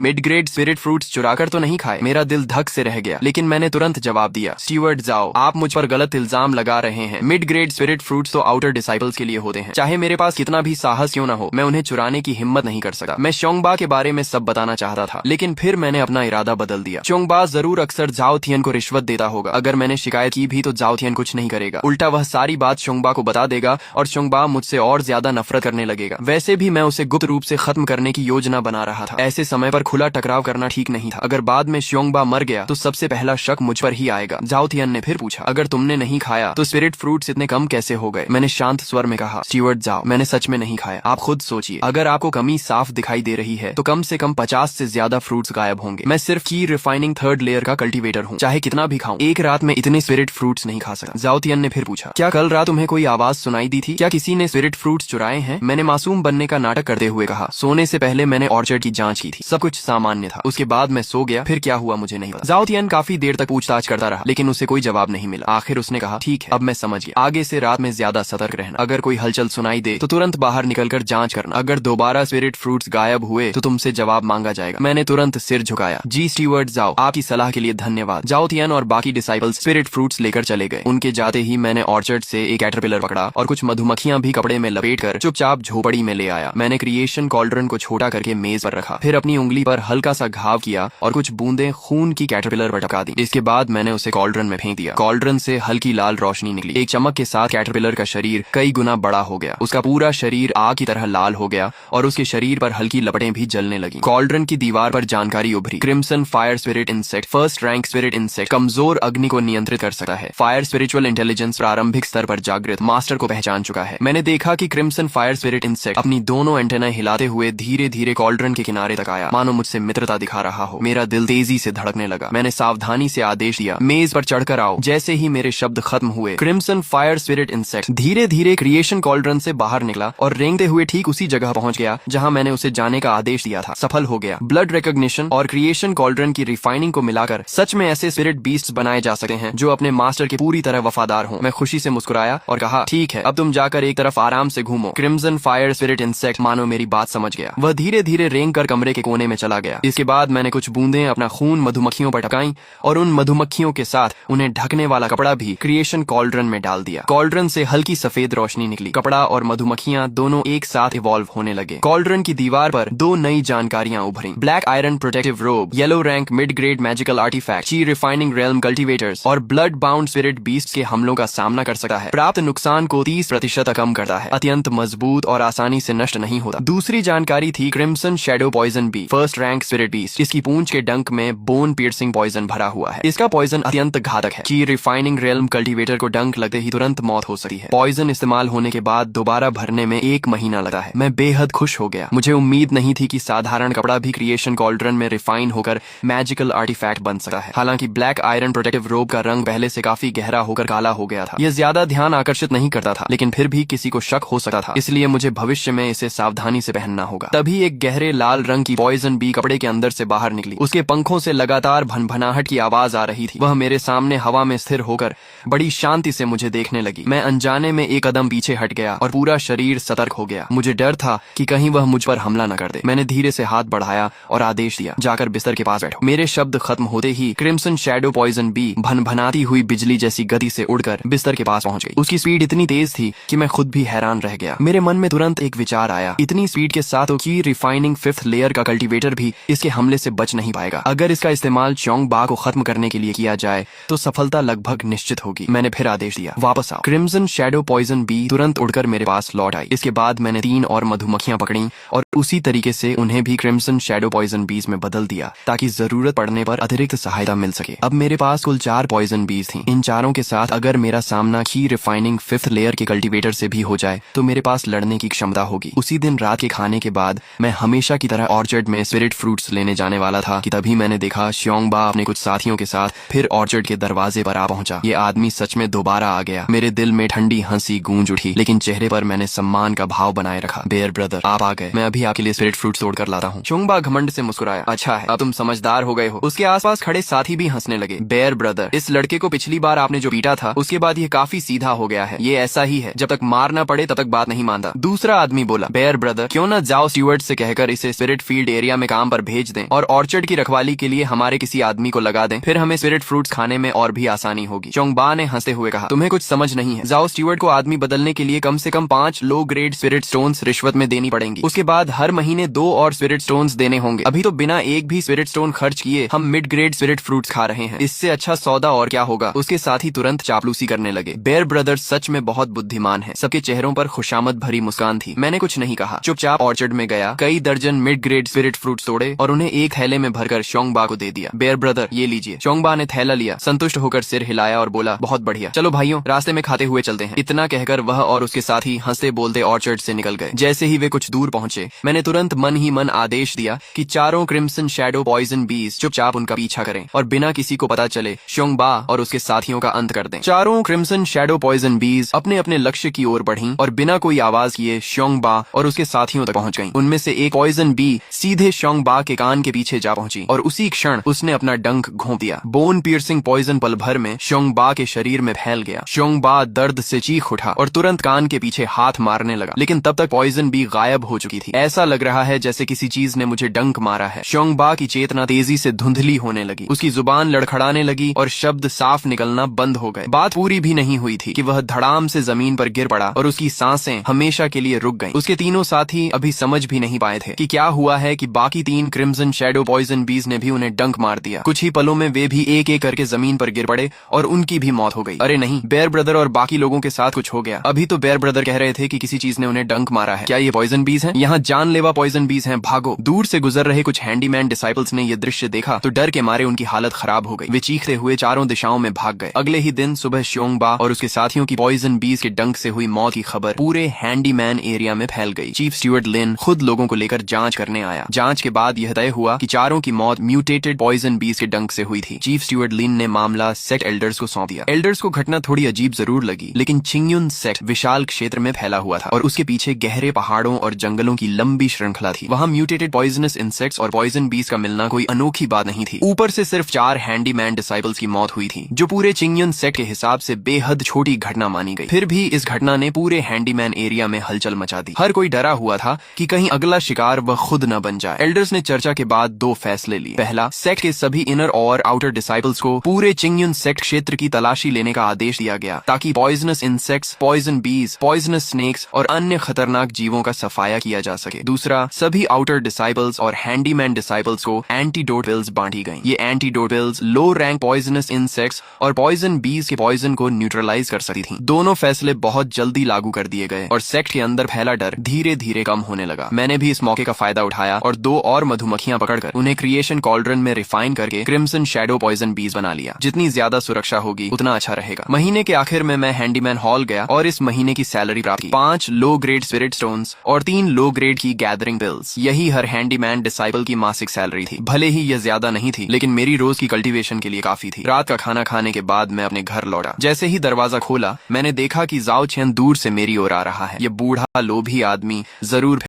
Mid grade spirit fruits चुराकर तो नहीं खाए। मेरा दिल धक से रह गया, लेकिन मैंने तुरंत जवाब दिया, स्टीवर्ड जाओ, आप मुझ पर गलत इल्जाम लगा रहे हैं। मिड ग्रेड स्पिरिट फ्रूट्स तो आउटर डिसाइपल्स के लिए होते हैं। चाहे मेरे पास कितना भी साहस क्यों ना हो, मैं उन्हें चुराने की हिम्मत नहीं कर सकता। मैं श्योंगबा के बारे में सब बताना चाहता था, लेकिन फिर मैंने अपना इरादा बदल दिया। श्योंगबा जरूर अक्सर जाओ थियन को रिश्वत देता होगा। अगर मैंने शिकायत की भी तो जाओ थियन कुछ नहीं करेगा, उल्टा वह सारी बात श्योंगबा को बता देगा और श्योंगबा मुझसे और ज्यादा नफरत करने लगेगा। वैसे भी मैं उसे गुप्त रूप से खत्म करने की योजना बना रहा था। ऐसे समय पर खुला टकराव करना ठीक नहीं था। अगर बाद में श्योंगबा मर गया तो सबसे पहला शक मुझ पर ही आएगा। जाओ थियन ने फिर पूछा, अगर तुमने नहीं खाया तो स्पिरिट फ्रूट्स इतने कम कैसे हो गए? मैंने शांत स्वर में कहा, स्टीवर्ड जाओ, मैंने सच में नहीं खाया। आप खुद सोचिए, अगर आपको कमी साफ दिखाई दे रही है तो कम से कम 50 से ज्यादा फ्रूट्स गायब होंगे। मैं सिर्फ की रिफाइनिंग थर्ड लेयर का कल्टीवेटर हूँ। चाहे कितना भी खाऊं, एक रात में इतने स्पिरिट फ्रूट्स नहीं खा सकता। जाओ थियन ने फिर पूछा, क्या कल रात तुम्हें कोई आवाज सुनाई दी थी? क्या किसी ने स्पिरिट फ्रूट्स चुराए हैं? मैंने मासूम बनने का नाटक करते हुए कहा, सोने से पहले मैंने ऑर्चर्ड की जांच की थी, सब कुछ सामान्य था। उसके बाद मैं सो गया, फिर क्या हुआ मुझे नहीं पता। जाओ थियन काफी देर तक पूछताछ करता रहा, लेकिन उसे कोई जवाब नहीं मिला। आखिर उसने कहा, ठीक है, अब मैं समझ गया, आगे से रात में ज्यादा सतर्क रहना। अगर कोई हलचल सुनाई दे तो तुरंत बाहर निकलकर जांच करना। अगर दोबारा स्पिरिट फ्रूट्स गायब हुए तो तुमसे जवाब मांगा जाएगा। मैंने तुरंत सिर झुकाया। जी स्टीवर्ड जाओ, आपकी सलाह के लिए धन्यवाद। जाओ थियन और बाकी डिसाइपल्स स्पिरिट फ्रूट्स लेकर चले गए। उनके जाते ही मैंने ऑर्चर्ड से एक कैटरपिलर पकड़ा और कुछ मधुमक्खियां भी कपड़े में लपेटकर चुपचाप झोपड़ी में ले आया। मैंने क्रिएशन कॉल्ड्रन को छोटा करके मेज पर रखा, फिर अपनी उंगली पर हल्का सा घाव किया और कुछ बूंदे खून की कैटरपिलर पर टपका दी। इसके बाद मैंने उसे कॉल्ड्रन में फेंक दिया। कॉल्ड्रन से हल्की लाल रोशनी निकली। एक चमक के साथ कैटरपिलर का शरीर कई गुना बड़ा हो गया। उसका पूरा शरीर आग की तरह लाल हो गया और उसके शरीर पर हल्की लपटें भी जलने लगी। कॉल्ड्रन की दीवार पर जानकारी उभरी, crimson fire spirit insect, first rank spirit insect, कमजोर अग्नि को नियंत्रित कर सकता है। फायर स्पिरिचुअल इंटेलिजेंस प्रारंभिक स्तर पर जागृत, मास्टर को पहचान चुका है। मैंने देखा कि क्रिम्सन फायर स्पिरिट इंसेक्ट अपनी दोनों एंटेना हिलाते हुए धीरे धीरे कॉल्ड्रन के किनारे तक आया, मानो मुझसे मित्रता दिखा रहा हो। मेरा दिल तेजी से धड़कने लगा। मैंने सावधानी से आदेश दिया, मेज पर चढ़कर आओ। जैसे ही मेरे शब्द खत्म हुए, क्रिम्सन फायर स्पिरिट इंसेक्ट धीरे धीरे क्रिएशन कॉल्ड्रन से बाहर निकला और रेंगते हुए ठीक उसी जगह पहुंच गया जहां मैंने उसे जाने का आदेश दिया था। सफल हो गया। ब्लड रिकॉग्निशन और क्रिएशन कॉल्ड्रन की रिफाइनिंग को मिलाकर सच में ऐसे स्पिरिट बीस्ट्स बनाए जा सकते हैं जो अपने मास्टर के पूरी तरह वफादार हों। मैं खुशी से मुस्कुराया और कहा, ठीक है, अब तुम जाकर एक तरफ आराम से घूमो। क्रिम्सन फायर स्पिरिट इंसेक्ट मानो मेरी बात समझ गया। वह धीरे धीरे रेंग कर कमरे के कोने में चला गया। इसके बाद मैंने कुछ बूंदें अपना खून मधुमक्खियों पर टपकाई और उन मधुमक्खियों के साथ उन्हें ढकने वाला कपड़ा भी क्रिएशन कॉल्ड्रन में डाल दिया। कॉल्ड्रन से हल्की सफेद रोशनी निकली। कपड़ा और मधुमक्खियां दोनों एक साथ इवॉल्व होने लगे। कॉल्ड्रन की दीवार पर दो नई जानकारियां उभरी, black iron protective robe, yellow rank mid grade magical artifact, chi refining realm cultivators और ब्लड बाउंड स्पिरिट बीस्ट के हमलों का सामना कर सकता है। प्राप्त नुकसान को 30% कम करता है, अत्यंत मजबूत और आसानी से नष्ट नहीं होता। दूसरी जानकारी थी crimson shadow poison bee, first rank spirit beast. इसकी पूंछ के डंक में बोन पियर्सिंग पॉइजन भरा हुआ है। इसका पॉइजन अत्यंत घातक है। की रिफाइनिंग रेल्म कल्टीवेटर को डंक लगते ही तुरंत मौत हो सकती है। पॉइजन इस्तेमाल होने के बाद दोबारा भरने में 1 महीना लगा है। मैं बेहद खुश हो गया। मुझे उम्मीद नहीं थी कि साधारण कपड़ा भी क्रिएशन कॉल्ड्रन में रिफाइन होकर मैजिकल आर्टिफैक्ट बन सकता है। हालांकि ब्लैक आयरन प्रोटेक्टिव रोब का रंग पहले से काफी गहरा होकर काला हो गया था। यह ज्यादा ध्यान आकर्षित नहीं करता था, लेकिन फिर भी किसी को शक हो सकता था, इसलिए मुझे भविष्य में इसे सावधानी से पहनना होगा। तभी एक गहरे लाल रंग की पॉइजन बी कपड़े के अंदर से बाहर निकली। उसके पंखों से लगातार भनभनाहट की आवाज आ रही थी। वह मेरे सामने हवा में स्थिर होकर बड़ी शांति से मुझे देखने लगी। मैं अनजाने में एक कदम पीछे हट गया और पूरा शरीर सतर्क हो गया। मुझे डर था कि कहीं वह मुझ पर हमला न कर दे। मैंने धीरे से हाथ बढ़ाया और आदेश दिया, जाकर बिस्तर के पास बैठो। मेरे शब्द खत्म होते ही क्रिम्सन शैडो पॉइजन बी भनभनाती हुई बिजली जैसी गति से उड़कर बिस्तर के पास पहुंच गई। उसकी स्पीड इतनी तेज थी कि मैं खुद भी हैरान रह गया। मेरे मन में तुरंत एक विचार आया, इतनी स्पीड के साथ की रिफाइनिंग 5th लेयर का कल्टीवेटर भी इसके हमले से बच नहीं पाएगा। अगर इसका इस्तेमाल श्योंगबा को खत्म करने के लिए किया जाए तो सफलता लगभग निश्चित होगी। मैंने फिर आदेश दिया, वापस आओ। क्रिम्सन शैडो पॉइजन बी तुरंत उड़कर मेरे पास लौट आई। इसके बाद मैंने 3 और मधुमक्खियां पकड़ी और उसी तरीके से उन्हें भी क्रिम्सन शैडो पॉइजन बीज में बदल दिया ताकि जरूरत पड़ने पर अतिरिक्त सहायता मिल सके। अब मेरे पास कुल 4 पॉइजन बीज थी। इन चारों के साथ अगर मेरा सामना की रिफाइनिंग 5th लेयर के कल्टीवेटर से भी हो जाए तो मेरे पास लड़ने की क्षमता होगी। उसी दिन रात के खाने के बाद मैं हमेशा की तरह ऑर्चर्ड में स्पिरिट फ्रूट्स लेने जाने वाला था कि तभी मैंने देखा श्योंगबा अपने कुछ साथियों के साथ फिर ऑर्चर्ड के दरवाजे पर आ पहुंचा। ये आदमी सच में दोबारा आ गया। मेरे दिल में ठंडी हंसी गूंज उठी, लेकिन चेहरे पर मैंने सम्मान का भाव बनाए रखा। बेयर ब्रदर, आप आ गए। मैं अभी आपके लिए स्पिरिट फ्रूट तोड़ कर लाता हूँ। श्योंगबा घमंड से मुस्कुराया, अच्छा है, अब तुम समझदार हो गए हो। उसके आसपास खड़े साथी भी हंसने लगे। बेयर ब्रदर, इस लड़के को पिछली बार आपने जो पीटा था उसके बाद ये काफी सीधा हो गया है। ये ऐसा ही है, जब तक मारना पड़े तब तक बात नहीं मानता। दूसरा आदमी बोला, बेयर ब्रदर, क्यों ना जाओ स्टीवर्ड से कहकर इसे स्पिरिट फील्ड एरिया में हमें काम पर भेज दें और ऑर्चर्ड की रखवाली के लिए हमारे किसी आदमी को लगा दें, फिर हमें स्पिरिट फ्रूट्स खाने में और भी आसानी होगी। चोंगबा ने हंसते हुए कहा, तुम्हें कुछ समझ नहीं है। जाओ, स्टीवर्ड को आदमी बदलने के लिए कम से कम 5 लो ग्रेड स्पिरिट स्टोन्स रिश्वत में देनी पड़ेंगी। उसके बाद हर महीने 2 और स्पिरिट स्टोन्स देने होंगे। अभी तो बिना एक भी स्पिरिट स्टोन खर्च किए हम मिड ग्रेड स्पिरिट फ्रूट्स खा रहे हैं। इससे अच्छा सौदा और क्या होगा। उसके साथ ही तुरंत चापलूसी करने लगे। बेयर ब्रदर्स सच में बहुत बुद्धिमान है। सबके चेहरों पर खुशामद भरी मुस्कान थी। मैंने कुछ नहीं कहा, चुपचाप ऑर्चर्ड में गया, कई दर्जन मिड ग्रेड स्पिरिट फ्रूट्स तोड़े और उन्हें एक थैले में भरकर शोंगबा को दे दिया। बेयर ब्रदर, ये लीजिए। शोंगबा ने थैला लिया, संतुष्ट होकर सिर हिलाया और बोला, बहुत बढ़िया, चलो भाइयों, रास्ते में खाते हुए चलते हैं। इतना कहकर वह और उसके साथी हंसते बोलते ऑर्चर्ड से निकल गए। जैसे ही वे कुछ दूर पहुंचे, मैंने तुरंत मन ही मन आदेश दिया कि चारों क्रिम्सन शैडो पॉइजन बीज चुपचाप उनका पीछा करें और बिना किसी को पता चले शोंगबा और उसके साथियों का अंत कर दें। चारों क्रिम्सन शैडो पॉइजन बीज अपने अपने लक्ष्य की ओर बढ़ीं और बिना कोई आवाज किए शोंगबा और उसके साथियों तक पहुंच गईं। उनमें से एक पॉइजन बी सीधे शोंगबा के कान के पीछे जा पहुंची और उसी क्षण उसने अपना डंक घोंप दिया। बोन पियर्सिंग पॉइजन पल भर में शोंगबा के शरीर में फैल गया। शोंगबा दर्द से चीख उठा और तुरंत कान के पीछे हाथ मारने लगा, लेकिन तब तक पॉइजन बी गायब हो चुकी थी। ऐसा लग रहा है जैसे किसी चीज ने मुझे डंक मारा है। शोंगबा की चेतना तेजी से धुंधली होने लगी, उसकी जुबान लड़खड़ाने लगी और शब्द साफ निकलना बंद हो गए। बात पूरी भी नहीं हुई थी कि वह धड़ाम से जमीन पर गिर पड़ा और उसकी सांसें हमेशा के लिए रुक गईं। उसके तीनों साथी अभी समझ भी नहीं पाए थे कि क्या हुआ है कि बाकी 3 क्रिम्सन शैडो पॉइजन बीज ने भी उन्हें डंक मार दिया। कुछ ही पलों में वे भी एक एक करके जमीन पर गिर पड़े और उनकी भी मौत हो गई। अरे नहीं, बेयर ब्रदर और बाकी लोगों के साथ कुछ हो गया। अभी तो बेयर ब्रदर कह रहे थे कि किसी चीज ने उन्हें डंक मारा है। क्या ये पॉइजन बीज हैं? यहाँ जानलेवा पॉइजन बीज हैं, भागो। दूर से गुजर रहे कुछ हैंडीमैन डिसाइपल्स ने यह दृश्य देखा तो डर के मारे उनकी हालत खराब हो गई। वे चीखते हुए चारों दिशाओं में भाग गए। अगले ही दिन सुबह शोंगबा और उसके साथियों की पॉइजन बीज के डंक से हुई मौत की खबर पूरे हैंडीमैन एरिया में फैल गई। चीफ स्टीवर्ड लिन खुद लोगों को लेकर जांच करने आया। जांच के बाद यह तय हुआ कि चारों की मौत म्यूटेटेड पॉइजन बीज के डंक से हुई थी। चीफ स्टीवर्ड लिन ने मामला सेक्ट एल्डर्स को सौंप दिया। एल्डर्स को घटना थोड़ी अजीब जरूर लगी, लेकिन चिंगयुन सेक्ट विशाल क्षेत्र में फैला हुआ था और उसके पीछे गहरे पहाड़ों और जंगलों की लंबी श्रृंखला थी। वहाँ म्यूटेटेड पॉइजनस इंसेक्ट्स और पॉइजन बीज का मिलना कोई अनोखी बात नहीं थी। ऊपर से सिर्फ 4 हैंडीमैन डिसाइपल्स की मौत हुई थी, जो पूरे चिंगयुन सेक्ट के हिसाब से बेहद छोटी घटना मानी गई। फिर भी इस घटना ने पूरे हैंडीमैन एरिया में हलचल मचा दी। हर कोई डरा हुआ था कि कहीं अगला शिकार वह खुद न बन जाए। एल्डर्स ने चर्चा के बाद 2 फैसले लिए। पहला, सेक्ट के सभी इनर और आउटर डिसाइपल्स को पूरे चिंगयुन सेक्ट क्षेत्र की तलाशी लेने का आदेश दिया गया, ताकि पॉइजनस इंसेक्ट्स, पॉइजन बीज, पॉइजनस स्नेक्स और अन्य खतरनाक जीवों का सफाया किया जा सके। दूसरा, सभी आउटर डिसाइपल्स और हैंडीमैन डिसाइपल्स को एंटीडोट पिल्स बांटी गई। ये एंटीडोट पिल्स लो रैंक पॉइजनस इंसेक्ट्स और पॉइजन बीज के पॉइजन को न्यूट्रलाइज कर सकती थी। दोनों फैसले बहुत जल्दी लागू कर दिए गए और सेक्ट के अंदर फैला डर धीरे धीरे कम होने लगा। मैंने भी इस मौके का फायदा उठाया और 2 और मधुमक्खियां पकड़कर उन्हें क्रिएशन कॉल्ड्रन में रिफाइन करके क्रिम्सन शैडो पॉइजन बीज बना लिया। जितनी ज्यादा सुरक्षा होगी उतना अच्छा रहेगा। महीने के आखिर में मैं हैंडीमैन हॉल गया और इस महीने की सैलरी प्राप्त की। 5 लो ग्रेड स्पिरिट स्टोन्स और 3 लो ग्रेड की गैदरिंग पिल्स। यही हर हैंडीमैन डिसाइपल की मासिक सैलरी थी। भले ही यह ज्यादा नहीं थी, लेकिन मेरी रोज की कल्टीवेशन के लिए काफी थी। रात का खाना खाने के बाद मैं अपने घर लौटा। जैसे ही दरवाजा खोला, मैंने देखा कि जाओ चेन दूर से मेरी ओर आ रहा है। यह बूढ़ा लोभी आदमी जरूर